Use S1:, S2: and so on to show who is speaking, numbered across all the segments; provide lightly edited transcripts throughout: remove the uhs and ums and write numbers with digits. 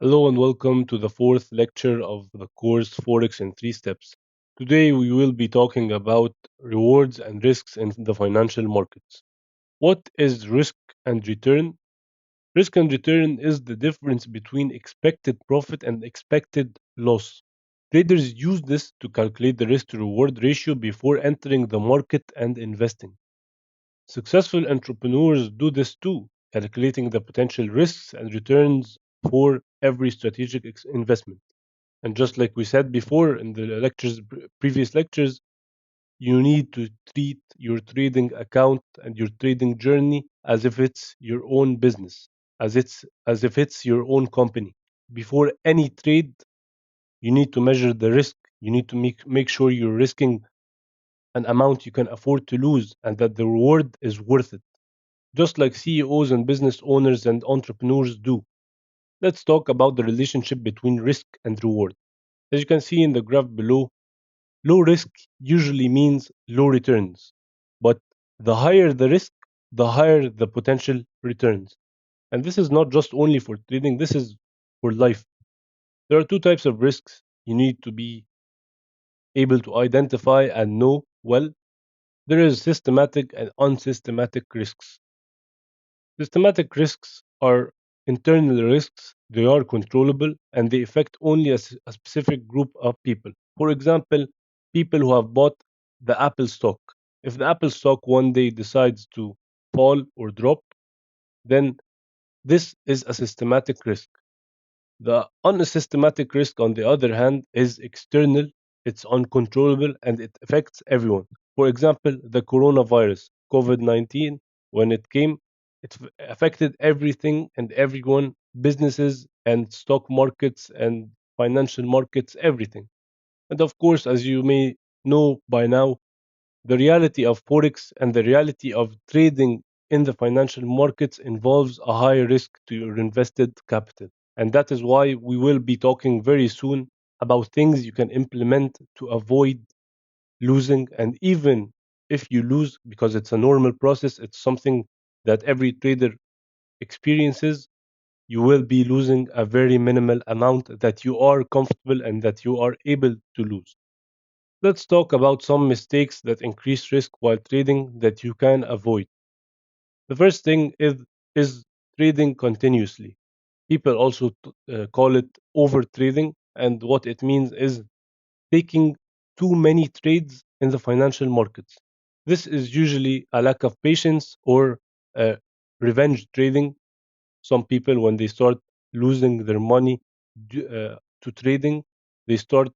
S1: Hello and welcome to the fourth lecture of the course Forex in 3 steps. Today we will be talking about rewards and risks in the financial markets. What is risk and return? Risk and return is the difference between expected profit and expected loss. Traders use this to calculate the risk to reward ratio before entering the market and investing. Successful entrepreneurs do this too, calculating the potential risks and returns for every strategic investment. And just like we said before in the previous lectures, you need to treat your trading account and your trading journey as if it's your own business, as if it's your own company. Before any trade, you need to measure the risk. You need to make sure you're risking an amount you can afford to lose and that the reward is worth it, just like CEOs and business owners and entrepreneurs do. Let's talk about the relationship between risk and reward. As you can see in the graph below, low risk usually means low returns, but the higher the risk, the higher the potential returns. And this is not just only for trading, this is for life. There are two types of risks you need to be able to identify and know well. There is systematic and unsystematic risks. Systematic risks are internal risks, they are controllable, and they affect only a specific group of people. For example, people who have bought the Apple stock. If the Apple stock one day decides to fall or drop, then this is a systematic risk. The unsystematic risk, on the other hand, is external, it's uncontrollable, and it affects everyone. For example, the coronavirus, COVID 19, when it came, it affected everything and everyone, businesses and stock markets and financial markets, everything. And of course, as you may know by now, the reality of Forex and the reality of trading in the financial markets involves a high risk to your invested capital. And that is why we will be talking very soon about things you can implement to avoid losing. And even if you lose, because it's a normal process, it's something that every trader experiences, you will be losing a very minimal amount that you are comfortable and that you are able to lose. Let's talk about some mistakes that increase risk while trading that you can avoid. The first thing is trading continuously. People also call it over trading, and what it means is taking too many trades in the financial markets. This is usually a lack of patience or uh, revenge trading. Some people, when they start losing their money to trading, they start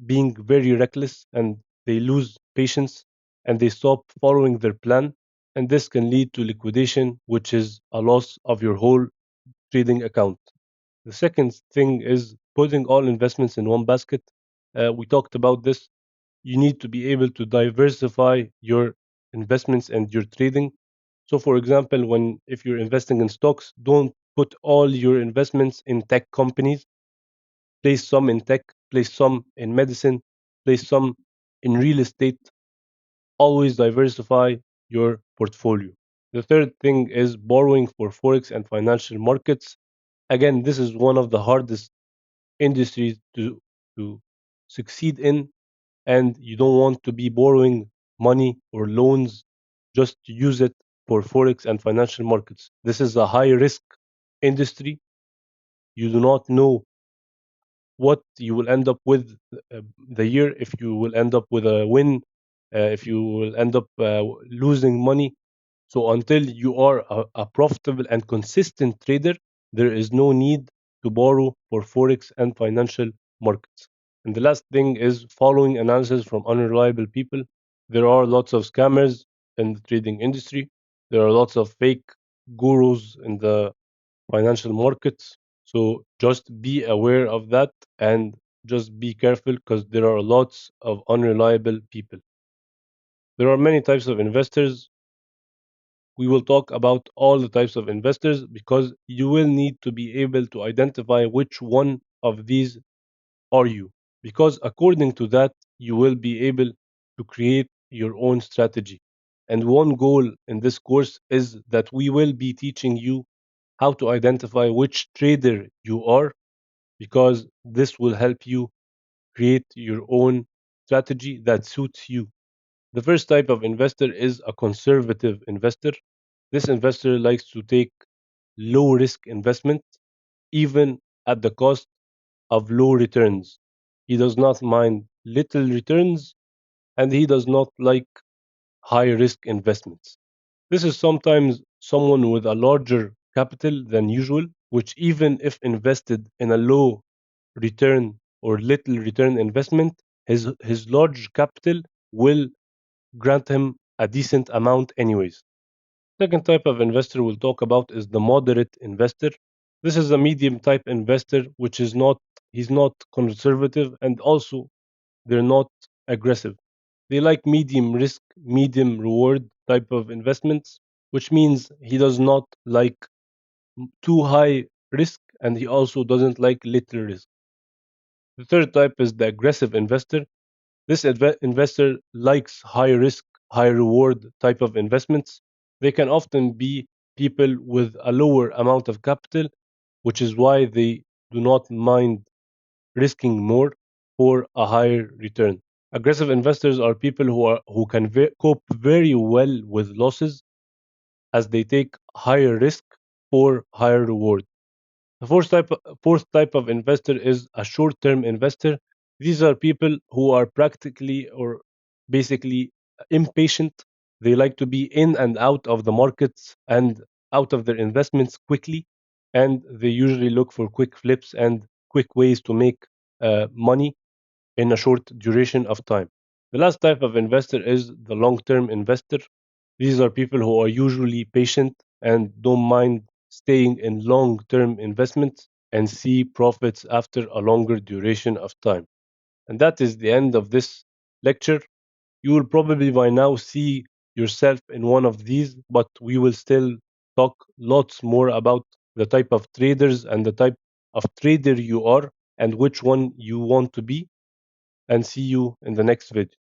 S1: being very reckless and they lose patience and they stop following their plan. And this can lead to liquidation, which is a loss of your whole trading account. The second thing is putting all investments in one basket. We talked about this. You need to be able to diversify your investments and your trading. So, for example, when if you're investing in stocks, don't put all your investments in tech companies. Place some in tech, place some in medicine, place some in real estate. Always diversify your portfolio. The third thing is borrowing for forex and financial markets. Again, this is one of the hardest industries to succeed in, and you don't want to be borrowing money or loans just to use it for forex and financial markets. This is a high risk industry. You do not know what you will end up with the year, if you will end up with a win, if you will end up losing money. So until you are a profitable and consistent trader, there is no need to borrow for forex and financial markets. And the last thing is following analysis from unreliable people. There are lots of scammers in the trading industry. There are lots of fake gurus in the financial markets. So just be aware of that and just be careful because there are lots of unreliable people. There are many types of investors. We will talk about all the types of investors because you will need to be able to identify which one of these are you. Because according to that, you will be able to create your own strategy. And one goal in this course is that we will be teaching you how to identify which trader you are because this will help you create your own strategy that suits you. The first type of investor is a conservative investor. This investor likes to take low risk investment even at the cost of low returns. He does not mind little returns and he does not like high risk investments. This is sometimes someone with a larger capital than usual, which, even if invested in a low return or little return investment, his large capital will grant him a decent amount, anyways. Second type of investor we'll talk about is the moderate investor. This is a medium type investor, which is not he's not conservative and also they're not aggressive. They like medium risk, medium reward type of investments, which means he does not like too high risk and he also doesn't like little risk. The third type is the aggressive investor. This investor likes high risk, high reward type of investments. They can often be people with a lower amount of capital, which is why they do not mind risking more for a higher return. Aggressive investors are people who can cope very well with losses as they take higher risk for higher reward. The fourth type of investor is a short-term investor. These are people who are practically or basically impatient. They like to be in and out of the markets and out of their investments quickly, and they usually look for quick flips and quick ways to make money in a short duration of time. The last type of investor is the long term investor. These are people who are usually patient and don't mind staying in long term investments and see profits after a longer duration of time. And that is the end of this lecture. You will probably by now see yourself in one of these, but we will still talk lots more about the type of traders and the type of trader you are and which one you want to be, and see you in the next video.